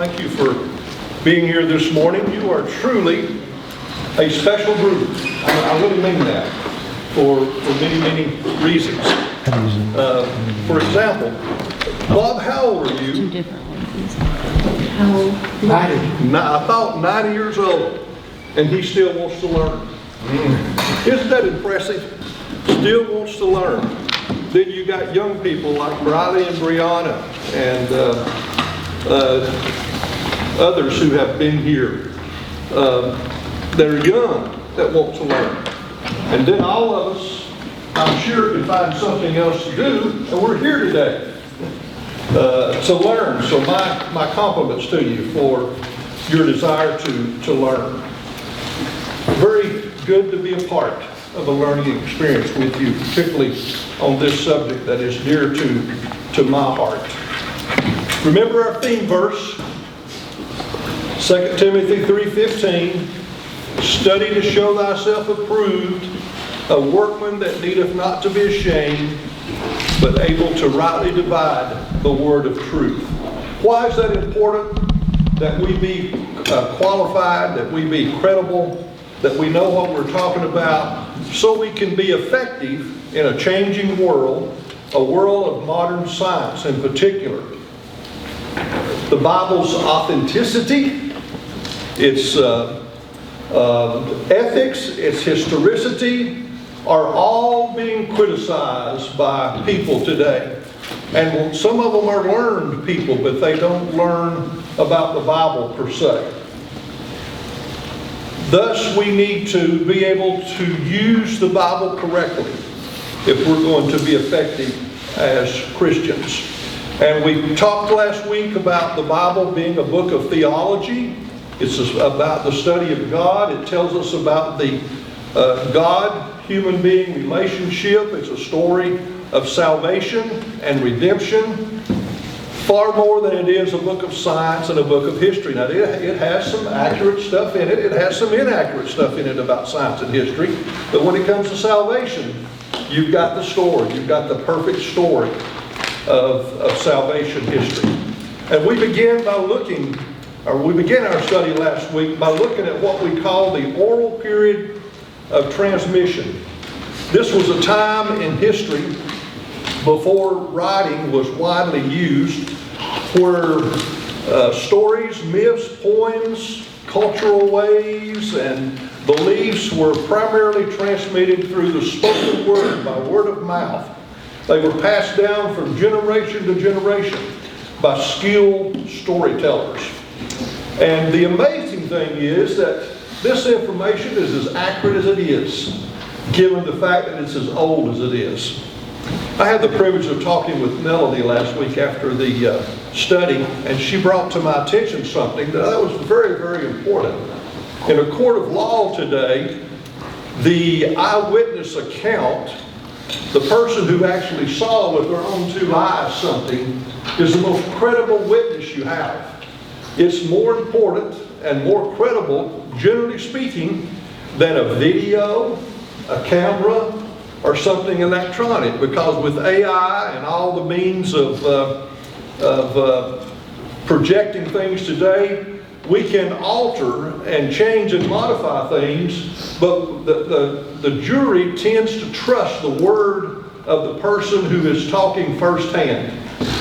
Thank you for being here this morning. You are truly a special group. I really mean that for many reasons. For example, Bob, how old are you? Two different ones. How old? 90. I thought 90 years old, and he still wants to learn. Isn't that impressive? Still wants to learn. Then you got young people like Briley and Brianna and others who have been here that are young that want to learn. And then all of us, I'm sure, can find something else to do, and we're here today to learn. So my compliments to you for your desire to learn. Very good to be a part of a learning experience with you, particularly on this subject that is dear to my heart. Remember our theme verse, 2 Timothy 3:15, study to show thyself approved, a workman that needeth not to be ashamed, but able to rightly divide the word of truth. Why is that important? That we be qualified, that we be credible, that we know what we're talking about, so we can be effective in a changing world, a world of modern science in particular. The Bible's authenticity, its ethics, its historicity are all being criticized by people today. And some of them are learned people, but they don't learn about the Bible per se. Thus, we need to be able to use the Bible correctly if we're going to be effective as Christians. And we talked last week about the Bible being a book of theology. It's about the study of God. It tells us about the God-human being relationship. It's a story of salvation and redemption, far more than it is a book of science and a book of history. Now, it has some accurate stuff in it. It has some inaccurate stuff in it about science and history. But when it comes to salvation, you've got the story. You've got the perfect story of salvation history. And we began our study last week by looking at what we call the oral period of transmission. This was a time in history before writing was widely used, where stories, myths, poems, cultural ways, and beliefs were primarily transmitted through the spoken word, by word of mouth. They were passed down from generation to generation by skilled storytellers. And the amazing thing is that this information is as accurate as it is, given the fact that it's as old as it is. I had the privilege of talking with Melody last week after the study, and she brought to my attention something that was very important. In a court of law today, the eyewitness account, the person who actually saw with their own two eyes something, is the most credible witness you have. It's more important and more credible, generally speaking, than a video, a camera, or something electronic, because with AI and all the means of projecting things today, we can alter and change and modify things, but the jury tends to trust the word of the person who is talking firsthand,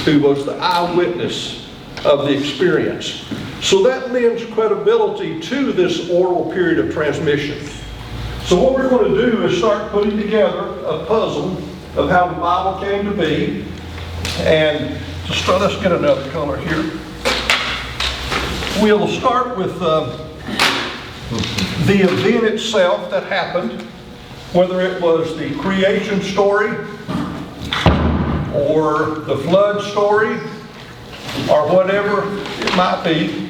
who was the eyewitness of the experience. So that lends credibility to this oral period of transmission. So what we're going to do is start putting together a puzzle of how the Bible came to be. And let's get another color here. We'll start with the event itself that happened, whether it was the creation story or the flood story or whatever it might be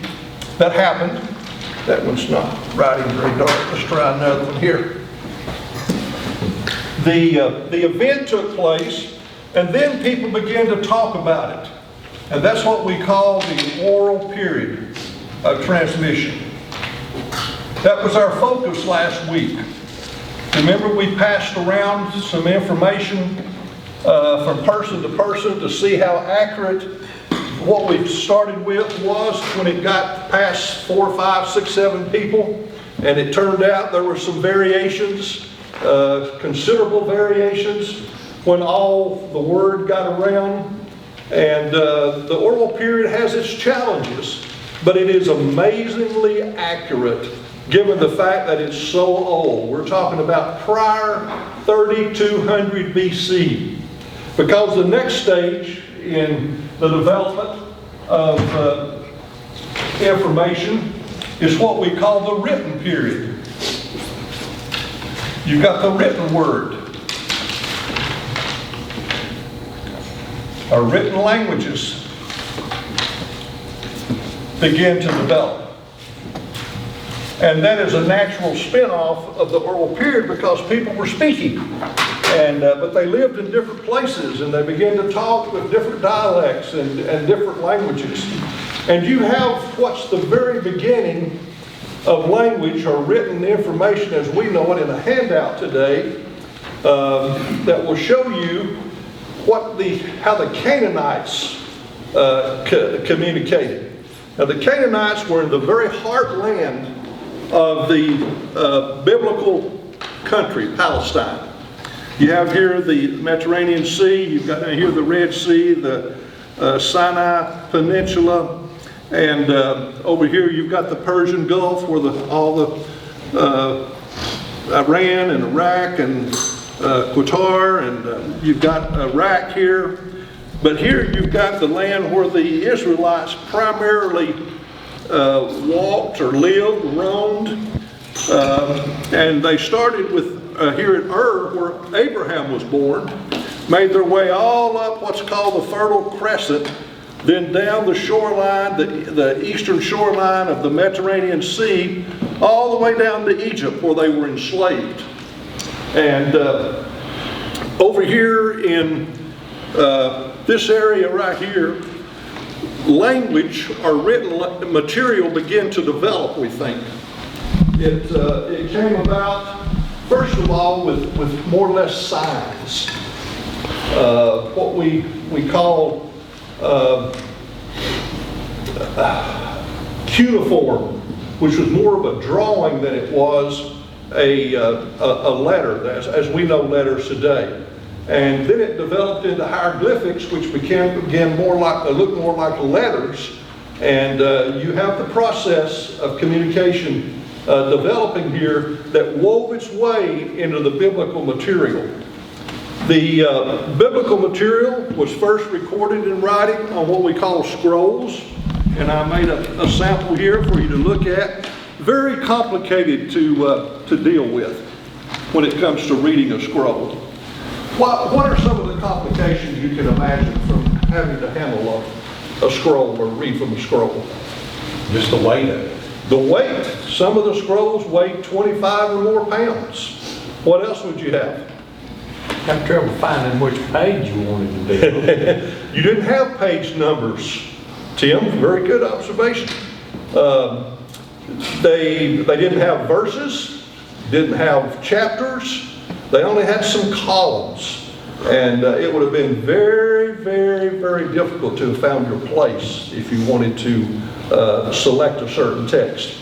that happened. That one's not writing very dark. Let's try another one here. The event took place, and then people began to talk about it. And that's what we call the oral period of transmission. That was our focus last week. Remember, we passed around some information from person to person to see how accurate what we started with was when it got past 4, 5, 6, 7 people, and it turned out there were some variations, considerable variations, when all the word got around. And the oral period has its challenges, but it is amazingly accurate given the fact that it's so old. We're talking about prior 3200 BC. Because the next stage in the development of information is what we call the written period. You've got the written word. Our written languages begin to develop. And that is a natural spin-off of the oral period because people were speaking. But they lived in different places and they began to talk with different dialects and different languages. And you have what's the very beginning of language or written information as we know it in a handout today that will show you how the Canaanites communicated. Now the Canaanites were in the very heartland of the biblical country, Palestine. You have here the Mediterranean Sea, you've got here the Red Sea, the Sinai Peninsula, and over here you've got the Persian Gulf where all the Iran and Iraq and Qatar, and you've got Iraq here. But here you've got the land where the Israelites primarily walked or lived, roamed, and they started with here at Ur, where Abraham was born, made their way all up what's called the Fertile Crescent, then down the shoreline, the eastern shoreline of the Mediterranean Sea, all the way down to Egypt where they were enslaved. And over here in this area right here, language or written material began to develop, we think. It came about, first of all, with more or less signs. What we call cuneiform, which was more of a drawing than it was a letter, as we know letters today. And then it developed into hieroglyphics, which began look more like letters. And you have the process of communication developing here that wove its way into the biblical material. The biblical material was first recorded in writing on what we call scrolls. And I made a sample here for you to look at. Very complicated to deal with when it comes to reading a scroll. What are some of the complications you can imagine from having to handle a scroll or read from a scroll? Just the weight of it. The weight. Some of the scrolls weighed 25 or more pounds. What else would you have? Have trouble finding which page you wanted to be. You didn't have page numbers, Tim. Very good observation. They didn't have verses, didn't have chapters. They only had some columns. And it would have been very, very, very difficult to have found your place if you wanted to select a certain text.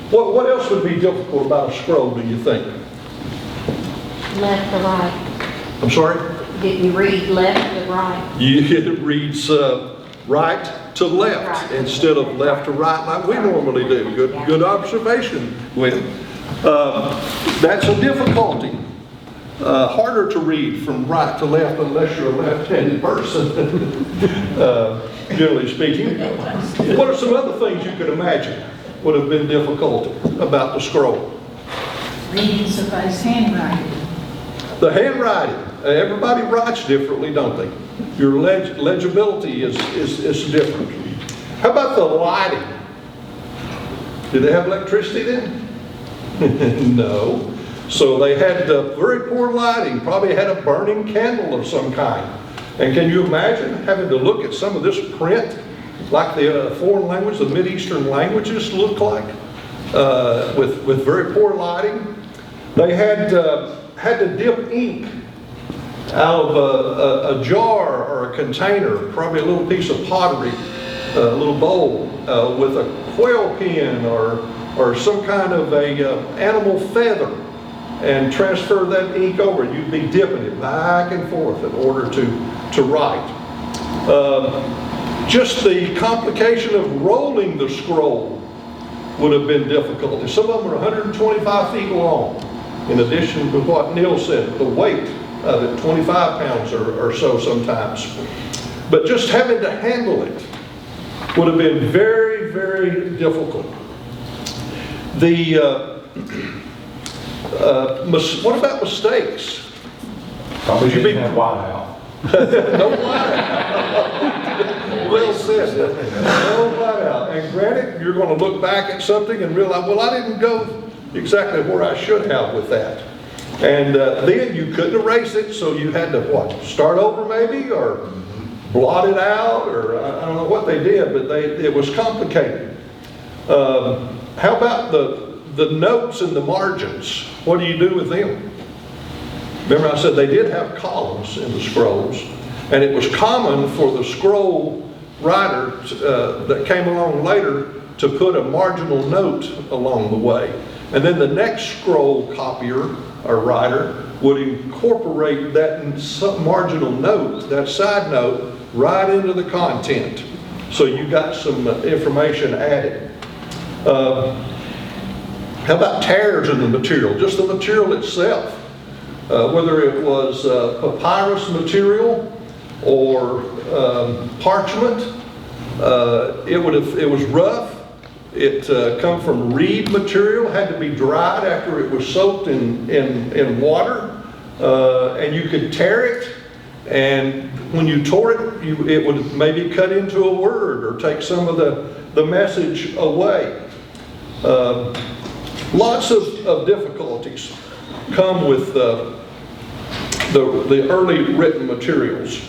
What else would be difficult about a scroll, do you think? Left to right. I'm sorry? Didn't you read left to right? It reads right to left instead of left to right like we normally do. Good observation, Gwen. That's a difficulty. Harder to read from right to left unless you're a left-handed person, generally speaking. What are some other things you could imagine would have been difficult about the scroll? Reading somebody's handwriting. The handwriting. Everybody writes differently, don't they? Your legibility is different. How about the lighting? Did they have electricity then? No. So they had very poor lighting, probably had a burning candle of some kind. And can you imagine having to look at some of this print like the foreign language, the Mideastern languages look like, with very poor lighting? They had to dip ink out of a jar or a container, probably a little piece of pottery, little bowl with a quail pin or some kind of a animal feather and transfer that ink over. You'd be dipping it back and forth in order to write. Just the complication of rolling the scroll would have been difficult. Some of them are 125 feet long. In addition to what Neil said, the weight of it, 25 pounds or so sometimes. But just having to handle it would have been very, very difficult. What about mistakes? Probably Would you didn't be- have whiteout. No whiteout. Well said. No whiteout. And granted, you're going to look back at something and realize, well, I didn't go exactly where I should have with that. And then you couldn't erase it, so you had to, what, start over maybe, or blot it out, or I don't know what they did, but it was complicated. How about the notes and the margins? What do you do with them? Remember I said they did have columns in the scrolls, and it was common for the scroll writer that came along later to put a marginal note along the way. And then the next scroll copier or writer would incorporate that marginal note, that side note, right into the content. So you got some information added. How about tears in the material? Just the material itself. Whether it was papyrus material or parchment, it was rough. It come from reed material, had to be dried after it was soaked in water, and you could tear it, and when you tore it, it would maybe cut into a word or take some of the message away. Lots of difficulties come with the early written materials.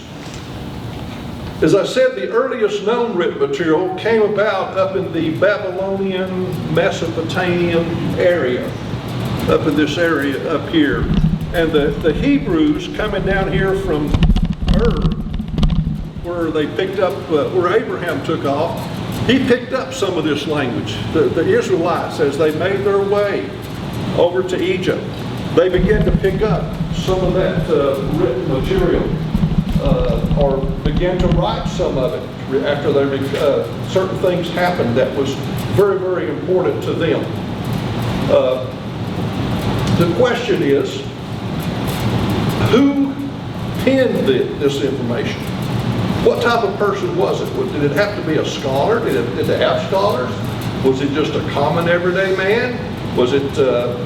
As I said, the earliest known written material came about up in the Babylonian, Mesopotamian area, up in this area up here. And the Hebrews coming down here from where they picked up, where Abraham took off, he picked up some of this language. The Israelites, as they made their way over to Egypt, they began to pick up some of that written material, or began to write some of it after certain things happened that was very, very important to them. The question is, who penned this information? What type of person was it? Did it have to be a scholar? Did they have scholars? Was it just a common everyday man? Was it the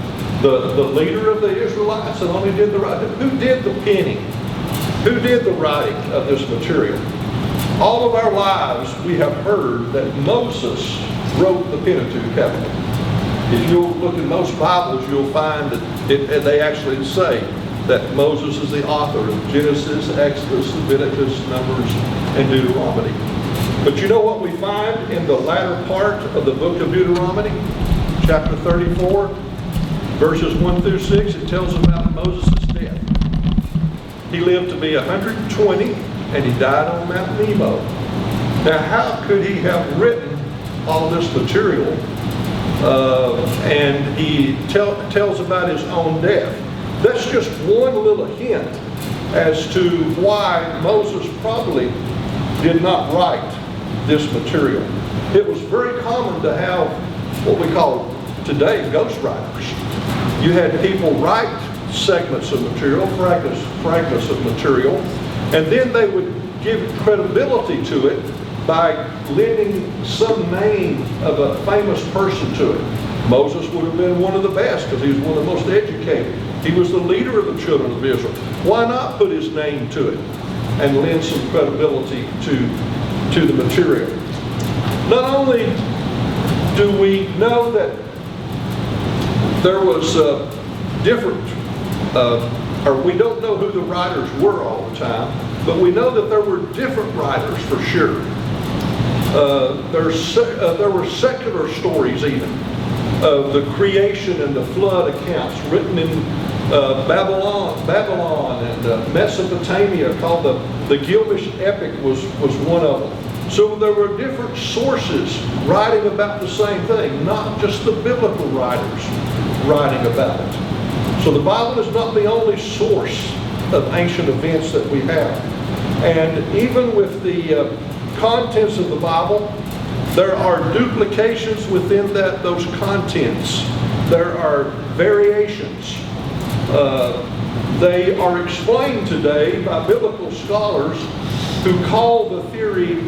leader of the Israelites that only did the writing? Who did the penning? Who did the writing of this material? All of our lives we have heard that Moses wrote the Pentateuch, haven't we? If you look in most Bibles, you'll find that they actually say that Moses is the author of Genesis, Exodus, Leviticus, Numbers, and Deuteronomy. But you know what we find in the latter part of the book of Deuteronomy? Chapter 34, verses 1 through 6, it tells about Moses' death. He lived to be 120, and he died on Mount Nebo. Now, how could he have written all this material? And he tells about his own death. That's just one little hint as to why Moses probably did not write this material. It was very common to have what we call today ghostwriters. You had people write segments of material, fragments of material, and then they would give credibility to it by lending some name of a famous person to it. Moses would have been one of the best because he was one of the most educated. He was the leader of the children of Israel. Why not put his name to it and lend some credibility to the material? Not only do we know that there was or we don't know who the writers were all the time, but we know that there were different writers for sure. There were secular stories even of the creation and the flood accounts written in Babylon and Mesopotamia, called the Gilgamesh epic was one of them. So there were different sources writing about the same thing, not just the biblical writers writing about it. So the Bible is not the only source of ancient events that we have. And even with the contents of the Bible, there are duplications within those contents. There are variations. They are explained today by biblical scholars who call the theory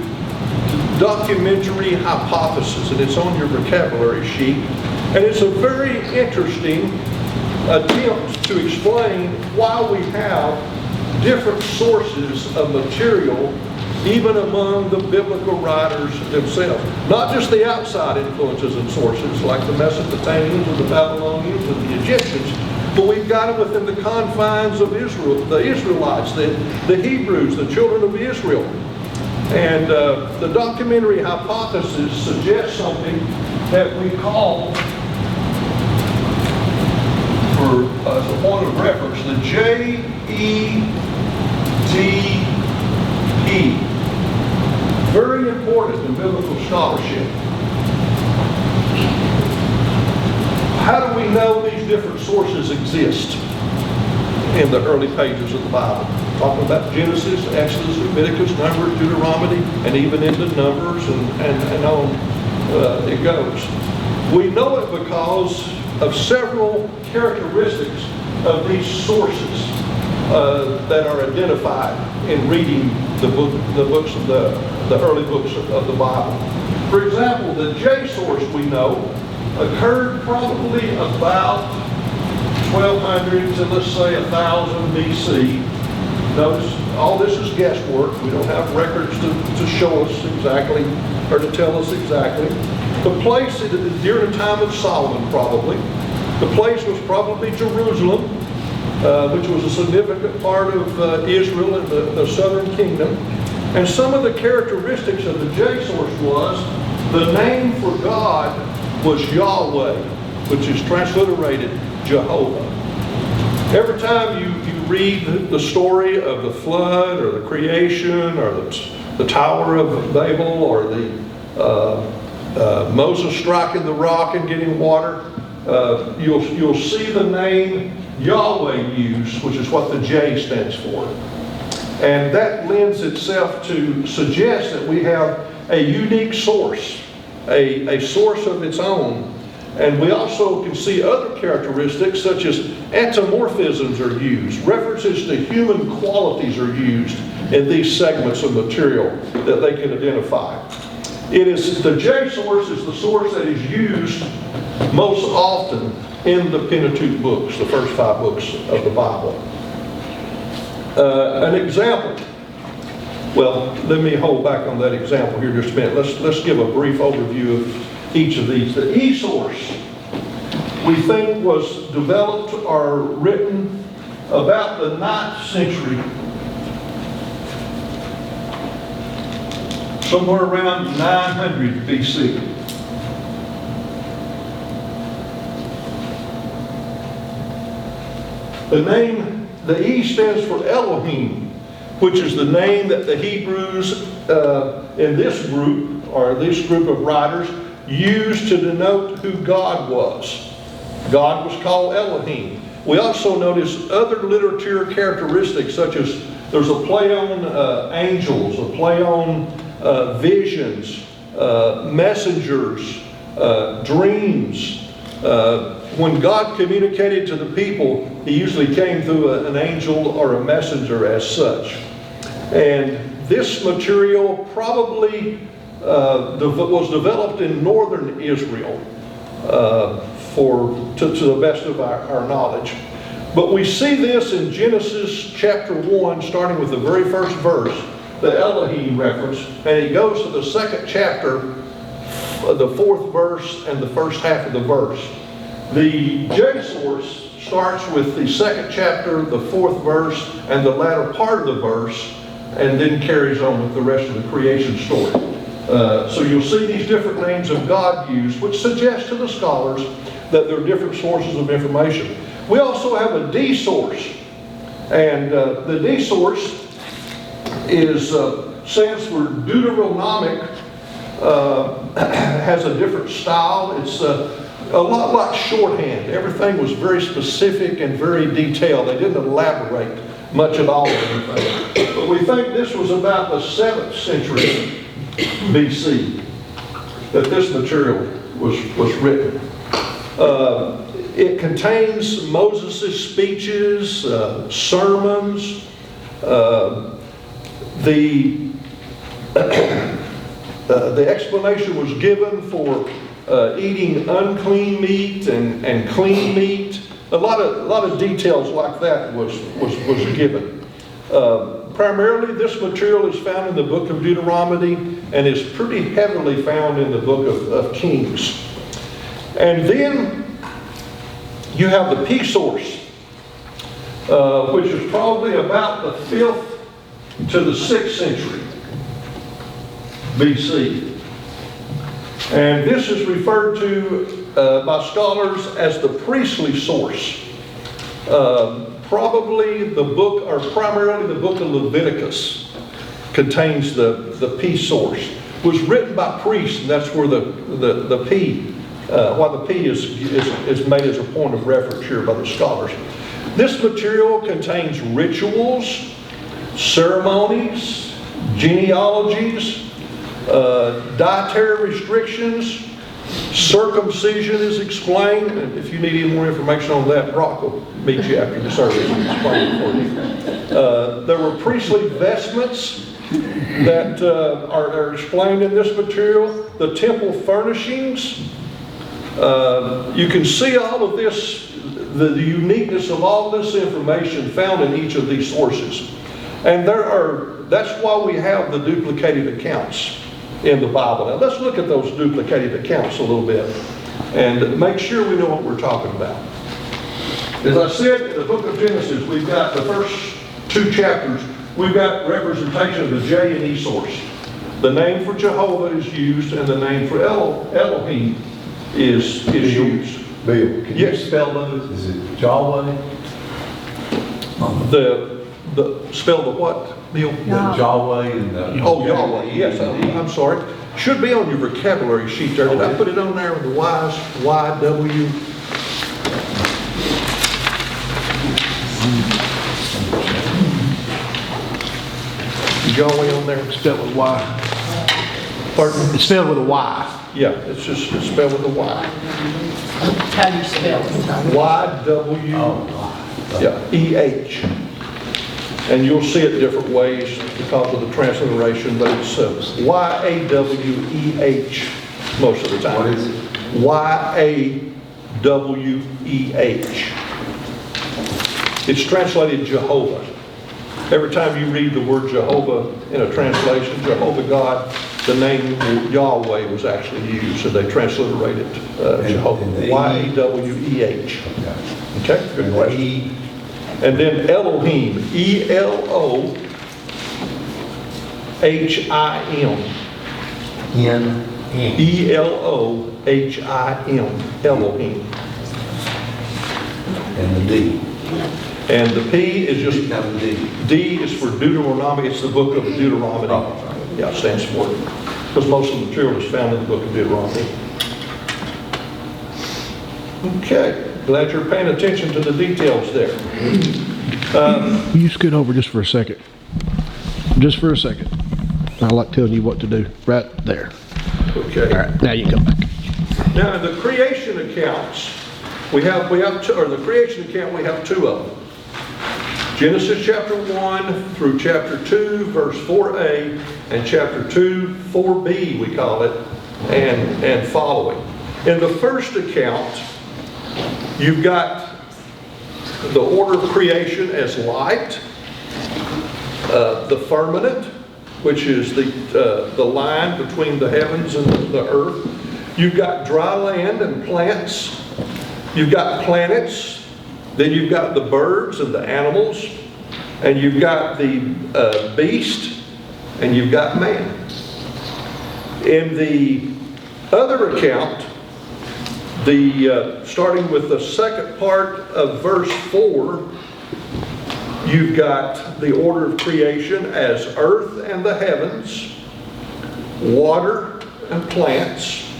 documentary hypothesis, and it's on your vocabulary sheet. And it's a very interesting attempt to explain why we have different sources of material even among the biblical writers themselves. Not just the outside influences and sources like the Mesopotamians or the Babylonians or the Egyptians, but we've got them within the confines of Israel, the Israelites, the Hebrews, the children of Israel. And the documentary hypothesis suggests something that we call, as a point of reference, the JEDP. Very important in biblical scholarship. How do we know these different sources exist in the early pages of the Bible? Talking about Genesis, Exodus, Leviticus, Numbers, Deuteronomy, and even into Numbers, and on it goes. We know it because of several characteristics of these sources that are identified in reading the books of the early books of the Bible. For example, the J source we know occurred probably about 1200 to, let's say, 1000 BC. Notice, all this is guesswork. We don't have records to show us exactly, or to tell us exactly. The place, during the time of Solomon probably, the place was probably Jerusalem, which was a significant part of Israel and the southern kingdom. And some of the characteristics of the J source was the name for God was Yahweh, which is transliterated Jehovah. Every time you read the story of the flood or the creation or the Tower of Babel or the Moses striking the rock and getting water, you'll see the name Yahweh used, which is what the J stands for. And that lends itself to suggest that we have a unique source, a source of its own. And we also can see other characteristics such as anthropomorphisms are used. References to human qualities are used in these segments of material that they can identify. The J source is the source that is used most often in the Pentateuch books, the first 5 books of the Bible. An example. Well, let me hold back on that example here just a minute. Let's give a brief overview of each of these. The E source, we think, was developed or written about the 9th century, somewhere around 900 BC. The name, the E stands for Elohim, which is the name that the Hebrews in this group, or this group of writers, used to denote who God was. God was called Elohim. We also notice other literature characteristics, such as there's a play on angels, a play on visions, messengers, dreams. When God communicated to the people, He usually came through an angel or a messenger as such. And this material probably was developed in northern Israel to the best of our knowledge. But we see this in Genesis chapter 1, starting with the very first verse, the Elohim reference, and it goes to the 2nd chapter, the 4th verse and the first half of the verse. The J source starts with the 2nd chapter, the 4th verse, and the latter part of the verse, and then carries on with the rest of the creation story. So you'll see these different names of God used, which suggests to the scholars that there are different sources of information. We also have a D source, and the D source is stands for Deuteronomic, has a different style. It's a lot like shorthand. Everything was very specific and very detailed. They didn't elaborate much at all or anything. But we think this was about the 7th century BC that this material was written. It contains Moses' speeches, sermons, the explanation was given for eating unclean meat and clean meat. A lot of details like that was given. Primarily, this material is found in the book of Deuteronomy and is pretty heavily found in the book of Kings. And then you have the P source, which is probably about the 5th to the 6th century BC. And this is referred to by scholars as the priestly source. Probably the book, or primarily the book of Leviticus, contains the P source. It was written by priests, and that's where the P, why the P is made as a point of reference here by the scholars. This material contains rituals, ceremonies, genealogies, dietary restrictions, circumcision is explained. And if you need any more information on that, Brock will meet you after the service and explain it for you. There were priestly vestments that are explained in this material. The temple furnishings. You can see all of this, the uniqueness of all this information found in each of these sources. And that's why we have the duplicated accounts in the Bible. Now let's look at those duplicated accounts a little bit and make sure we know what we're talking about. As I said, in the book of Genesis, we've got the first 2 chapters, we've got representation of the J and E source. The name for Jehovah is used and the name for Elohim is used. Bill, can you Yes. spell those? Is it Yahweh? Spell the what, Bill? The Yahweh and the... Oh, Yahweh, yes, I'm sorry. Should be on your vocabulary sheet there. Did I put it on there with the Y's, Y-W? Yahweh on there? Spelled with Y. Pardon? It's spelled with a Y. Yeah, it's spelled with a Y. How do you spell it? Y-W, yeah, E-H. And you'll see it different ways because of the transliteration, but it's Y-A-W-E-H most of the time. What is it? Y-A-W-E-H. It's translated Jehovah. Every time you read the word Jehovah in a translation, Jehovah God, the name Yahweh was actually used, so they transliterated Jehovah. Y-A-W-E-H. Okay, good question. And then Elohim, E-L-O-H-I-M. N-N. E-L-O-H-I-M, Elohim. And the D. And the P is just, Now the D. D is for Deuteronomy, it's the book of Deuteronomy. Yeah, it stands for it. Because most of the material is found in the book of Deuteronomy. Okay, glad you're paying attention to the details there. Will you scoot over just for a second? Just for a second. I like telling you what to do. Right there. Okay. All right, now you can come back. Now, in the creation accounts, we have two, or the creation account, we have 2 of them. Genesis chapter 1 through chapter 2, verse 4a, and chapter 2, 4b, we call it, and following. In the first account, you've got the order of creation as light, the firmament, which is the line between the heavens and the earth. You've got dry land and plants. You've got planets. Then you've got the birds and the animals. And you've got the beast. And you've got man. In the other account, starting with the second part of verse 4, You've got the order of creation as earth and the heavens, water and plants.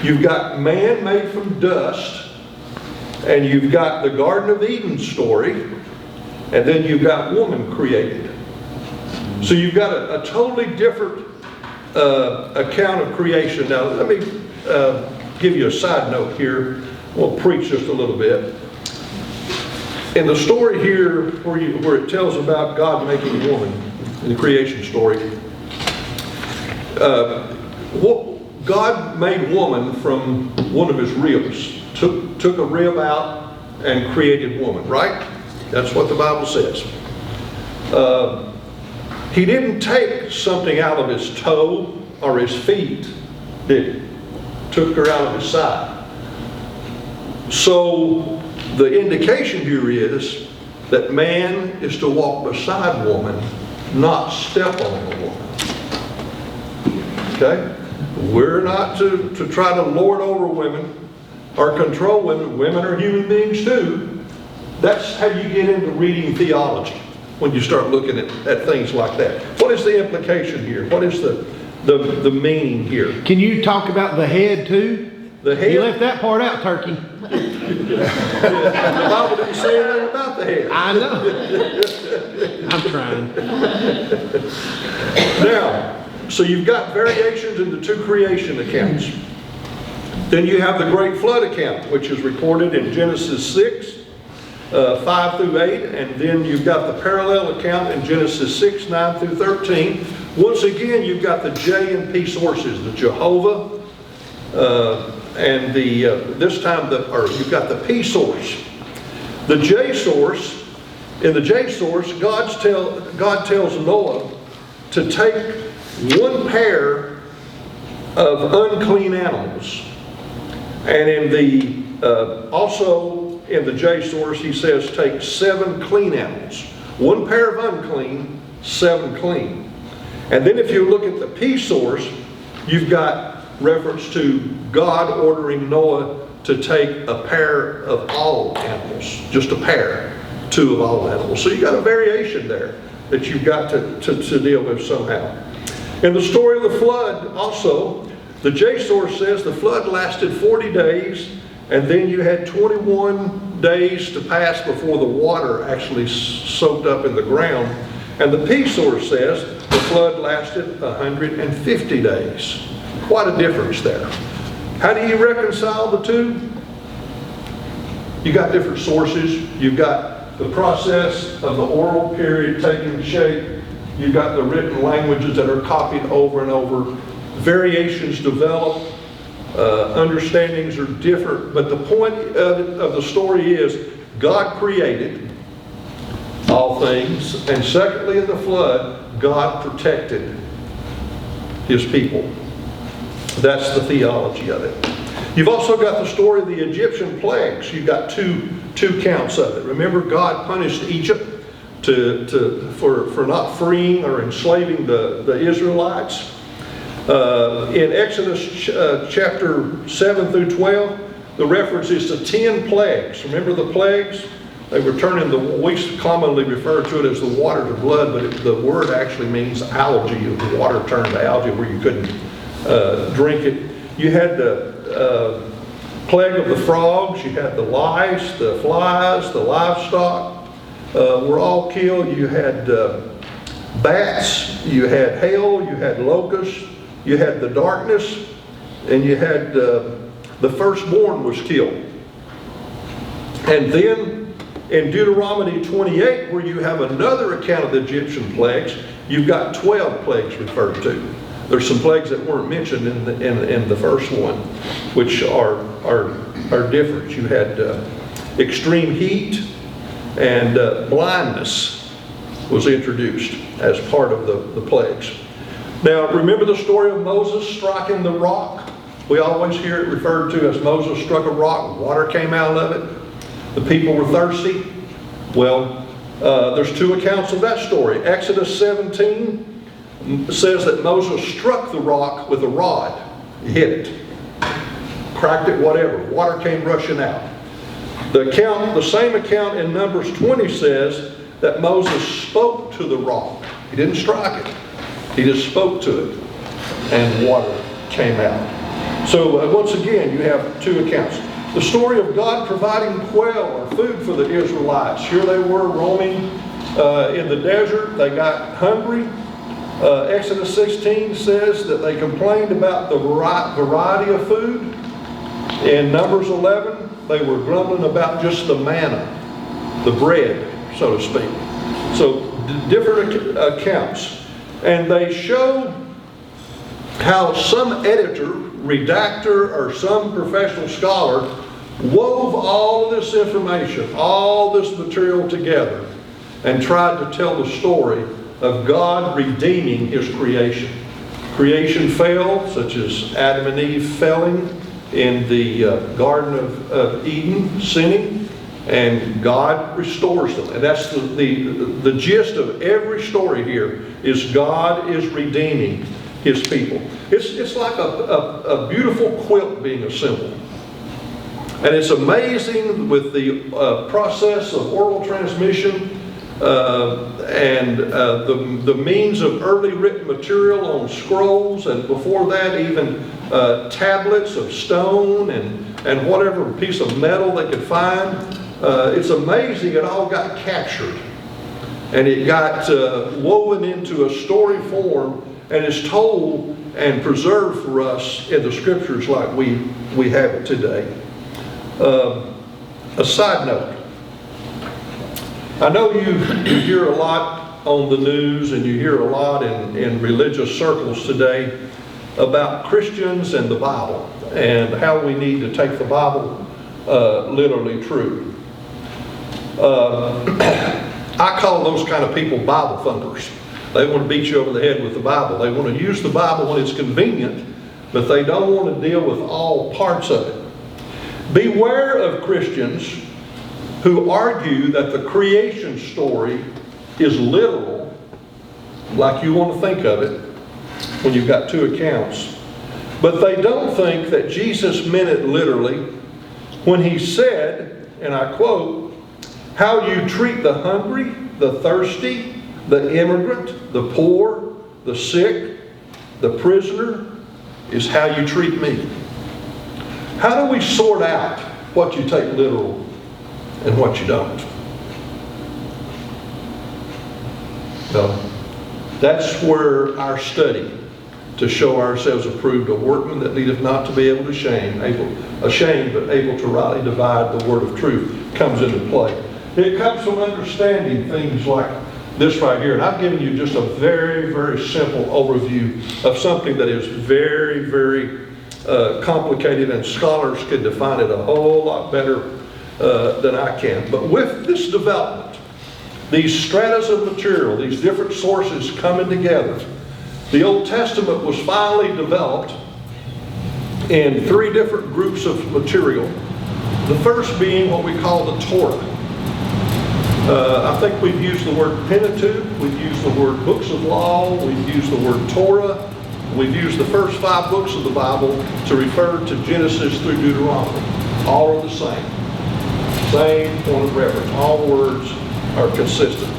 You've got man made from dust, and you've got the Garden of Eden story, and then you've got woman created. So you've got a totally different account of creation. Now let me give you a side note here. We'll preach just a little bit. In the story here where it tells about God making woman, in the creation story, God made woman from one of his ribs. Took a rib out and created woman, right? That's what the Bible says. He didn't take something out of his toe or his feet, did he? Took her out of his side. So the indication here is that man is to walk beside woman, not step on the woman. Okay? We're not to try to lord over women or control women. Women are human beings too. That's how you get into reading theology, when you start looking at things like that. What is the implication here? What is the meaning here? Can you talk about the head too? The head? You left that part out, Turkey. The Bible didn't say anything about the head. I know. I'm trying. Now, so you've got variations in the two creation accounts. Then you have the Great Flood account, which is recorded in Genesis 6, 5 through 8, and then you've got the parallel account in Genesis 6, 9 through 13. Once again, you've got the J and P sources, the Jehovah, and this time you've got the P source. The J source, in the J source, God tells Noah to take one pair of unclean animals. And in the also in the J source, he says take 7 clean animals. One pair of unclean, 7 clean. And then if you look at the P source, you've got reference to God ordering Noah to take a pair of all animals, just a pair, 2 of all animals. So you've got a variation there that you've got to deal with somehow. In the story of the flood also, the J source says the flood lasted 40 days, and then you had 21 days to pass before the water actually soaked up in the ground. And the P source says the flood lasted 150 days. Quite a difference there. How do you reconcile the two? You got different sources. You've got the process of the oral period taking shape. You've got the written languages that are copied over and over. Variations develop. Understandings are different. But the point of the story is God created all things. And secondly, in the flood, God protected his people. That's the theology of it. You've also got the story of the Egyptian plagues. You've got two counts of it. Remember, God punished Egypt for not freeing or enslaving the Israelites. In Exodus chapter 7 through 12, the reference is to 10 plagues. Remember the plagues? They were turning we commonly refer to it as the water to blood, but the word actually means algae. The water turned to algae where you couldn't drink it. You had the plague of the frogs, you had the lice, the flies, the livestock were all killed. You had bats, you had hail, you had locusts, you had the darkness, and you had the firstborn was killed. And then in Deuteronomy 28, where you have another account of the Egyptian plagues, you've got 12 plagues referred to. There's some plagues that weren't mentioned in the first one, which are different. You had extreme heat, and blindness was introduced as part of the plagues. Now, remember the story of Moses striking the rock? We always hear it referred to as Moses struck a rock, water came out of it. The people were thirsty. Well, there's 2 accounts of that story. Exodus 17 says that Moses struck the rock with a rod. He hit it, cracked it, whatever. Water came rushing out. The same account in Numbers 20 says that Moses spoke to the rock. He didn't strike it. He just spoke to it, and water came out. So once again, you have two accounts. The story of God providing quail or food for the Israelites. Here they were roaming in the desert. They got hungry. Exodus 16 says that they complained about the variety of food. In Numbers 11, they were grumbling about just the manna, the bread, so to speak. So different accounts. And they show how some editor, redactor, or some professional scholar wove all of this information, all this material together, and tried to tell the story of God redeeming His creation. Creation fell, such as Adam and Eve falling in the Garden of Eden, sinning, and God restores them. And that's the gist of every story here, is God is redeeming His people. It's like a beautiful quilt being assembled. And it's amazing with the process of oral transmission and the means of early written material on scrolls, and before that even tablets of stone and whatever piece of metal they could find. It's amazing it all got captured, and it got woven into a story form, and is told and preserved for us in the scriptures like we have it today. A side note, I know you hear a lot on the news, and you hear a lot in religious circles today about Christians and the Bible, and how we need to take the Bible literally true. I call those kind of people Bible thumpers. They want to beat you over the head with the Bible. They want to use the Bible when it's convenient, but they don't want to deal with all parts of it. Beware of Christians who argue that the creation story is literal, like you want to think of it when you've got two accounts. But they don't think that Jesus meant it literally when He said, and I quote, "How you treat the hungry, the thirsty, the immigrant, the poor, the sick, the prisoner, is how you treat me." How do we sort out what you take literal and what you don't? Well, that's where our study to show ourselves approved, a workman that needeth not to be able to ashamed, but able to rightly divide the word of truth, comes into play. It comes from understanding things like this right here. And I've given you just a very, very simple overview of something that is very, very complicated, and scholars can define it a whole lot better than I can. But with this development, these stratas of material, these different sources coming together, the Old Testament was finally developed in three different groups of material. The first being what we call the Torah. I think we've used the word Pentateuch, we've used the word books of law, we've used the word Torah, we've used the first 5 books of the Bible to refer to Genesis through Deuteronomy. All are the same. Same point of reference. All words are consistent.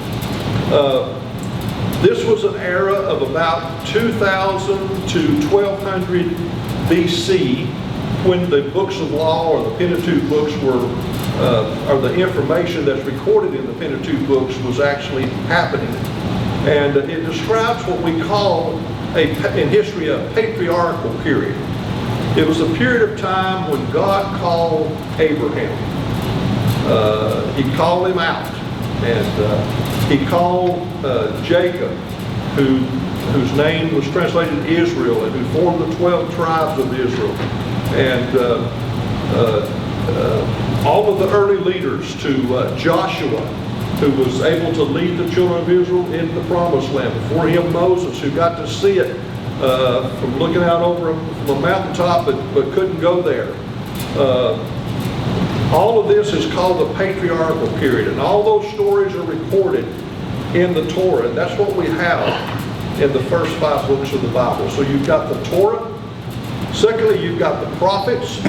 This was an era of about 2000 to 1200 BC, when the books of law or the Pentateuch books were, or the information that's recorded in the Pentateuch books was actually happening. And it describes what we call in history a patriarchal period. It was a period of time when God called Abraham. He called him out, and he called Jacob, whose name was translated Israel, and who formed the 12 tribes of Israel, and all of the early leaders, to Joshua, who was able to lead the children of Israel into the promised land. Before him, Moses, who got to see it from looking out over from a mountaintop, but couldn't go there. All of this is called the patriarchal period, and all those stories are recorded in the Torah, and that's what we have in the first 5 books of the Bible. So you've got the Torah. Secondly, you've got the prophets.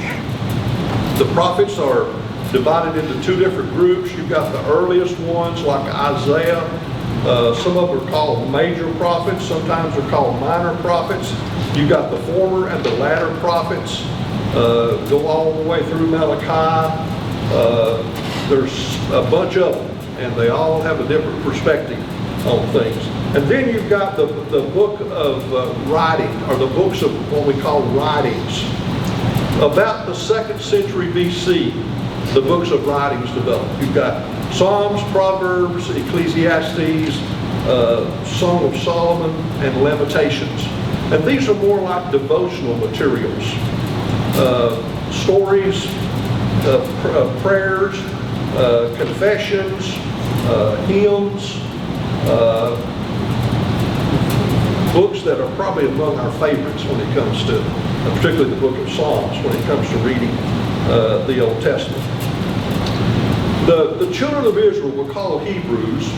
The prophets are divided into two different groups. You've got the earliest ones like Isaiah. Some of them are called major prophets, sometimes they're called minor prophets. You've got the former and the latter prophets, go all the way through Malachi. There's a bunch of them, and they all have a different perspective on things. And then you've got the book of writing, or the books of what we call writings. About the 2nd century BC, the books of writings developed. You've got Psalms, Proverbs, Ecclesiastes, Song of Solomon, and Lamentations. And these are more like devotional materials. Stories, prayers, confessions, hymns, books that are probably among our favorites when it comes to, particularly the book of Psalms, when it comes to reading the Old Testament. The children of Israel were called Hebrews.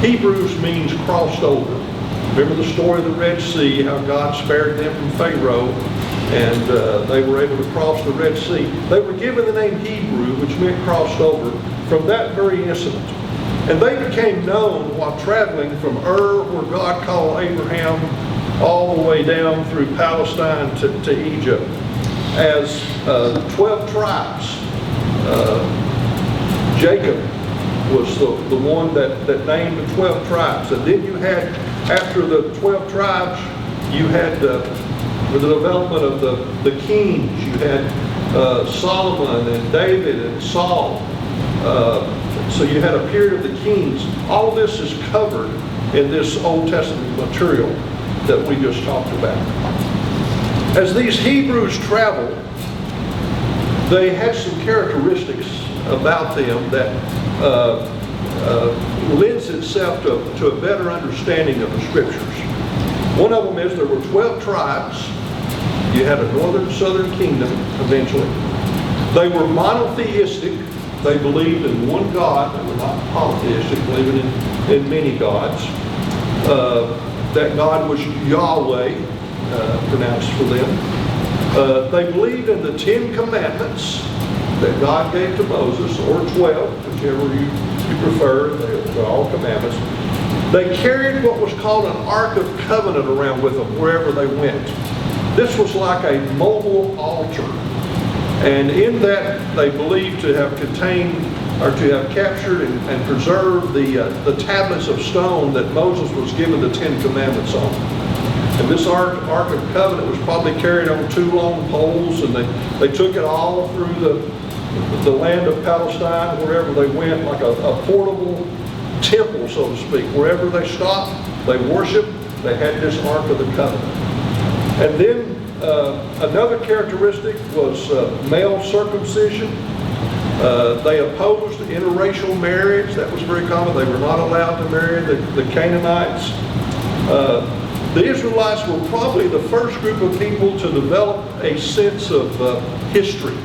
Hebrews means crossed over. Remember the story of the Red Sea, how God spared them from Pharaoh, and they were able to cross the Red Sea. They were given the name Hebrew, which meant crossed over, from that very incident. And they became known while traveling from Ur, where God called Abraham, all the way down through Palestine to Egypt, as 12 tribes. Jacob was the one that named the 12 tribes. And then you had, after the 12 tribes, you had the development of the kings. You had Solomon and David and Saul. So you had a period of the kings. All of this is covered in this Old Testament material that we just talked about. As these Hebrews traveled, they had some characteristics about them that lends itself to a better understanding of the Scriptures. One of them is there were 12 tribes. You had a northern and southern kingdom eventually. They were monotheistic. They believed in one God. They were not polytheistic, believing in many gods. That God was Yahweh, pronounced for them. They believed in the 10 Commandments that God gave to Moses, or 12, whichever you prefer. They're all commandments. They carried what was called an Ark of Covenant around with them wherever they went. This was like a mobile altar. And in that, they believed to have contained, or to have captured and preserved the tablets of stone that Moses was given the 10 Commandments on. And this Ark of Covenant was probably carried on 2 long poles, and they took it all through the land of Palestine, wherever they went, like a portable temple, so to speak. Wherever they stopped, they worshiped, they had this Ark of the Covenant. And then another characteristic was male circumcision. They opposed interracial marriage. That was very common. They were not allowed to marry the Canaanites. The Israelites were probably the first group of people to develop a sense of history,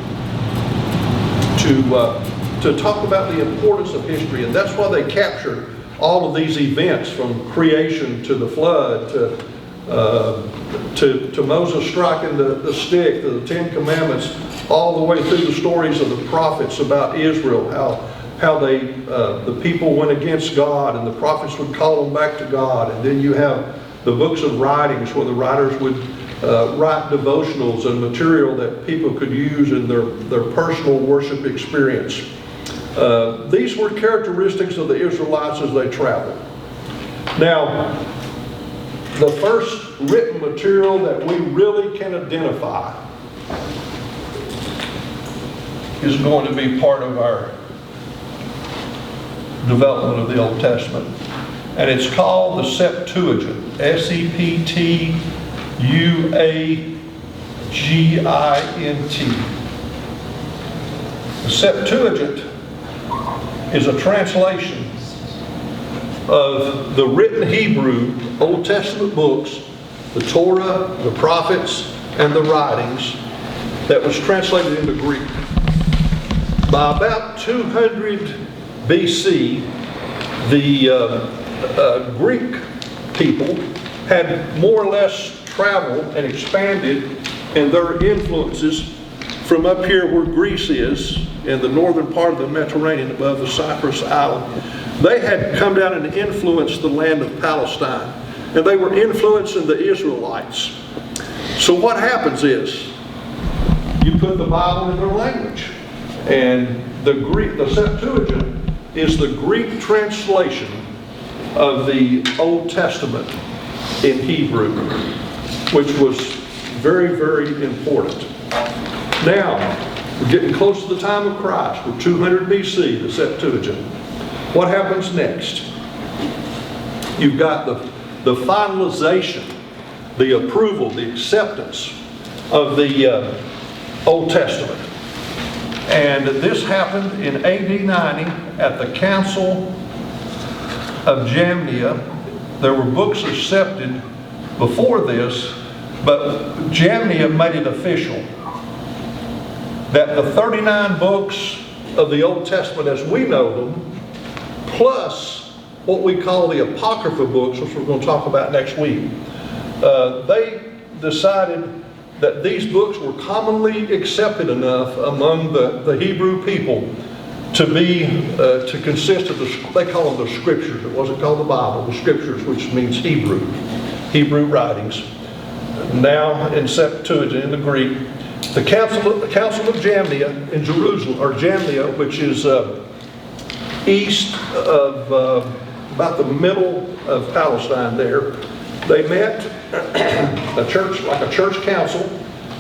to talk about the importance of history. And that's why they captured all of these events, from creation to the flood to Moses striking the stick, to the 10 Commandments, all the way through the stories of the prophets about Israel, how the people went against God and the prophets would call them back to God. And then you have the books of writings where the writers would write devotionals and material that people could use in their personal worship experience. These were characteristics of the Israelites as they traveled. Now, the first written material that we really can identify is going to be part of our development of the Old Testament. And it's called the Septuagint. S-E-P-T-U-A-G-I-N-T. The Septuagint is a translation of the written Hebrew Old Testament books, the Torah, the prophets, and the writings, that was translated into Greek. By about 200 BC, the Greek people had more or less traveled and expanded in their influences from up here where Greece is, in the northern part of the Mediterranean above the Cyprus island, they had come down and influenced the land of Palestine. And they were influencing the Israelites. So what happens is, you put the Bible in their language. And the Septuagint is the Greek translation of the Old Testament in Hebrew, which was very, very important. Now, we're getting close to the time of Christ. We're 200 BC, the Septuagint. What happens next? You've got the finalization, the approval, the acceptance of the Old Testament. And this happened in AD 90 at the Council of Jamnia. There were books accepted before this, but Jamnia made it official that the 39 books of the Old Testament as we know them, plus what we call the Apocrypha books, which we're going to talk about next week, they decided that these books were commonly accepted enough among the Hebrew people to be, to consist of, they call them the Scriptures. It wasn't called the Bible, the Scriptures, which means Hebrew writings. Now in Septuagint, in the Greek, the Council of Jamnia in Jerusalem, or Jamnia, which is east of about the middle of Palestine there, they met a church, like a church council,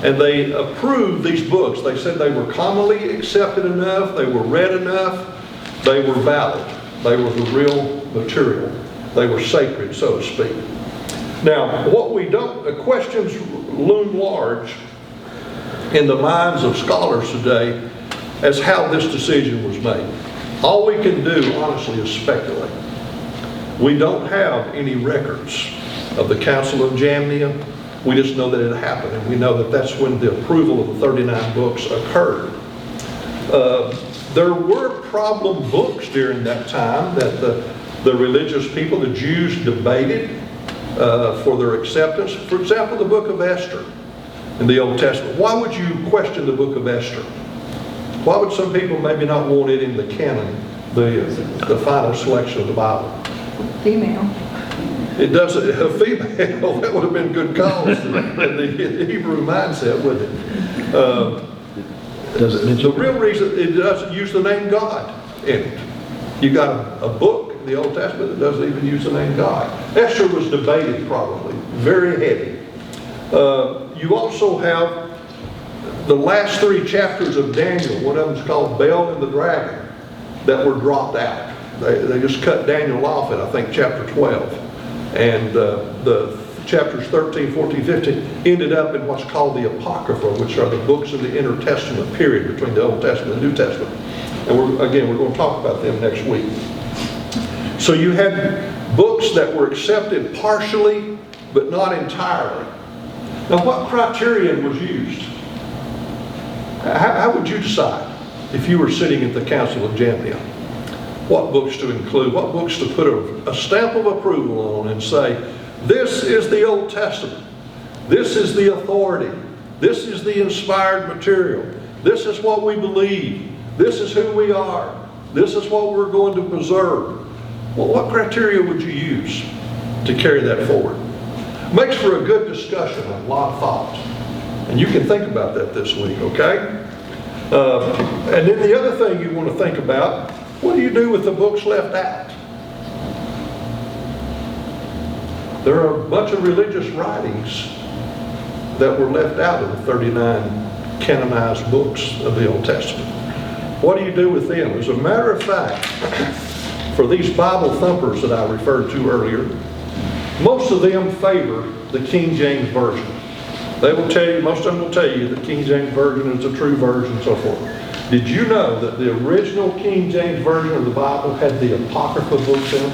and they approved these books. They said they were commonly accepted enough, they were read enough, they were valid, they were the real material, they were sacred, so to speak. Now, questions loom large in the minds of scholars today as how this decision was made. All we can do, honestly, is speculate. We don't have any records of the Council of Jamnia. We just know that it happened, and we know that that's when the approval of the 39 books occurred. There were problem books during that time that the religious people, the Jews, debated for their acceptance. For example, the book of Esther in the Old Testament. Why would you question the book of Esther? Why would some people maybe not want it in the canon, the final selection of the Bible? Female. It doesn't, a female, that would have been good cause in the Hebrew mindset, wouldn't it? Does it mention? The real reason it doesn't use the name God in it. You got a book in the Old Testament that doesn't even use the name God. Esther was debated probably, very heavy. You also have the last 3 chapters of Daniel. One of them is called Bel and the Dragon, that were dropped out. They just cut Daniel off at, I think, chapter 12. And the chapters 13, 14, 15 ended up in what's called the Apocrypha, which are the books of the intertestament period between the Old Testament and the New Testament. And we're going to talk about them next week. So you had books that were accepted partially, but not entirely. Now, what criterion was used? How would you decide if you were sitting at the Council of Jamnia? What books to include, what books to put a stamp of approval on and say, this is the Old Testament, this is the authority, this is the inspired material, this is what we believe, this is who we are, this is what we're going to preserve. Well, what criteria would you use to carry that forward? Makes for a good discussion, a lot of thought. And you can think about that this week, okay? And then the other thing you want to think about, what do you do with the books left out? There are a bunch of religious writings that were left out of the 39 canonized books of the Old Testament. What do you do with them? As a matter of fact, for these Bible thumpers that I referred to earlier, most of them favor the King James Version. They will tell you, most of them will tell you that King James Version is the true version and so forth. Did you know that the original King James Version of the Bible had the Apocrypha books in them?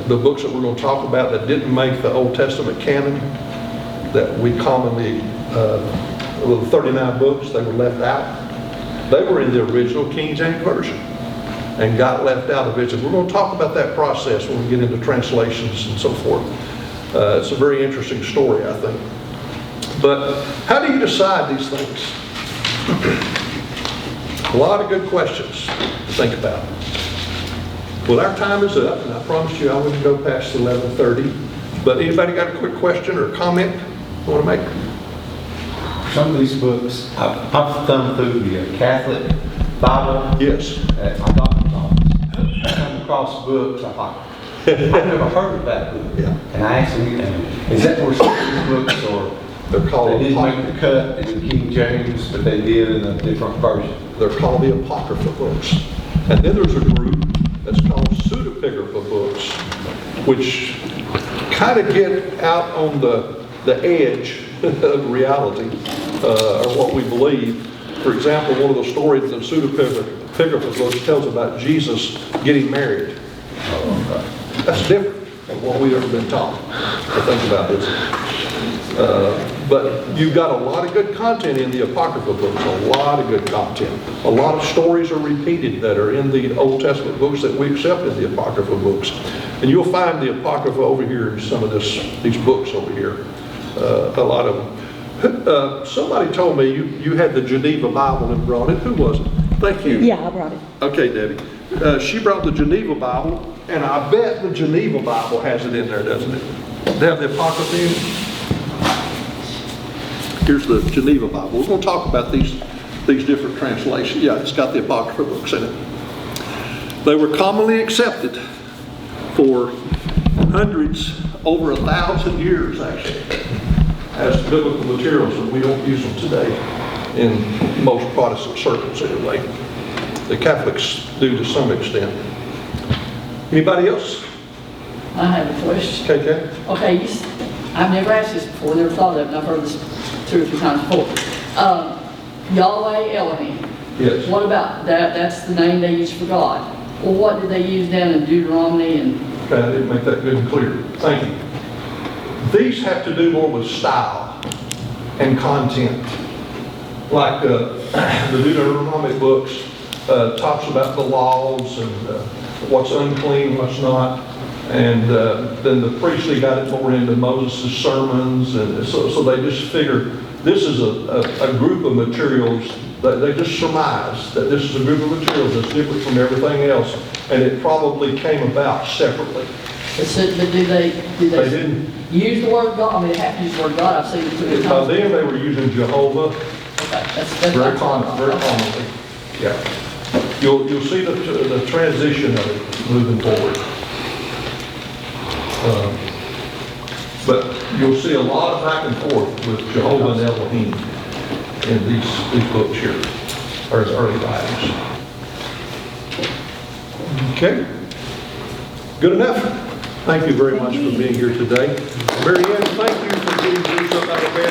The books that we're going to talk about that didn't make the Old Testament canon, that we commonly, the 39 books, they were left out. They were in the original King James Version and got left out eventually. We're going to talk about that process when we get into translations and so forth. It's a very interesting story, I think. But how do you decide these things? A lot of good questions to think about. Well, our time is up, and I promised you I wouldn't go past 11:30. But anybody got a quick question or comment you want to make? Some of these books, I've thumbed through the Catholic Bible Yes. at my doctor's office. I come across books, I'm like, I've never heard of that book. Yeah. And I asked them, is that where some of these books or They're called they didn't apocryphal. make the cut in King James, but they did in a different version? They're called the Apocrypha books. And then there's a group that's called pseudepigrapha books, which kind of get out on the edge of reality, or what we believe. For example, one of the stories in the pseudepigrapha books tells about Jesus getting married. That's different than what we've ever been taught to think about this. But you've got a lot of good content in the Apocrypha books, a lot of good content. A lot of stories are repeated that are in the Old Testament books that we accept in the Apocrypha books. And you'll find the Apocrypha over here in some of these books over here, a lot of them. Somebody told me you had the Geneva Bible and brought it. Who was it? Thank you. Yeah, I brought it. Okay, Debbie. She brought the Geneva Bible, and I bet the Geneva Bible has it in there, doesn't it? They have the Apocrypha in it? Here's the Geneva Bible. We're going to talk about these different translations. Yeah, it's got the Apocrypha books in it. They were commonly accepted for hundreds, over 1,000 years actually, as biblical materials, and we don't use them today in most Protestant circles anyway. The Catholics do to some extent. Anybody else? I have a question. KK? Okay, I've never asked this before, never thought of it, and I've heard this 2 or 3 times before. Yahweh Elohim. Yes. What about that? That's the name they use for God. Well, what did they use down in Deuteronomy and? Okay, I didn't make that good and clear. Thank you. These have to do more with style and content. Like the Deuteronomy books talks about the laws and what's unclean, what's not. And then the priestly got it more into Moses' sermons. And so they just figured this is a group of materials that they just surmise that this is a group of materials that's different from everything else. And it probably came about separately. But do they They didn't. use the word God? I mean, they have to use the word God. I've seen it 2 or 3 By times. then they were using Jehovah Okay, that's very not wrong. commonly. Yeah. You'll see the transition of it moving forward. But you'll see a lot of back and forth with Jehovah and Elohim in these books here, or his early writings. Okay. Good enough. Thank you very much for being here today. Mary Ann, thank you for getting these up out of bed.